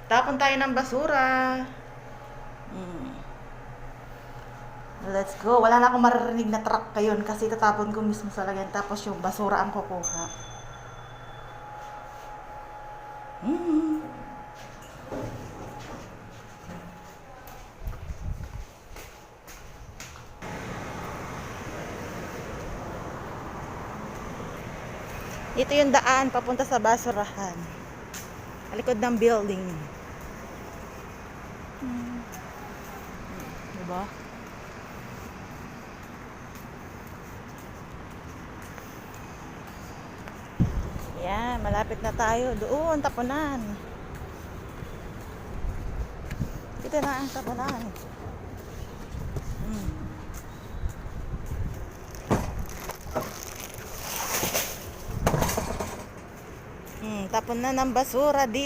Tapon tayo ng basura. Let's go. Wala na akong maririnig na truck ngayon kasi tatapon ko mismo sa lagyan. Tapos yung basura ang kukuha. Ito yung daan papunta sa basurahan. Alikod ng building. Diba? Yan, malapit na tayo. Doon, tapunan. Ito na ang tapunan. Tapon na ng basura dito.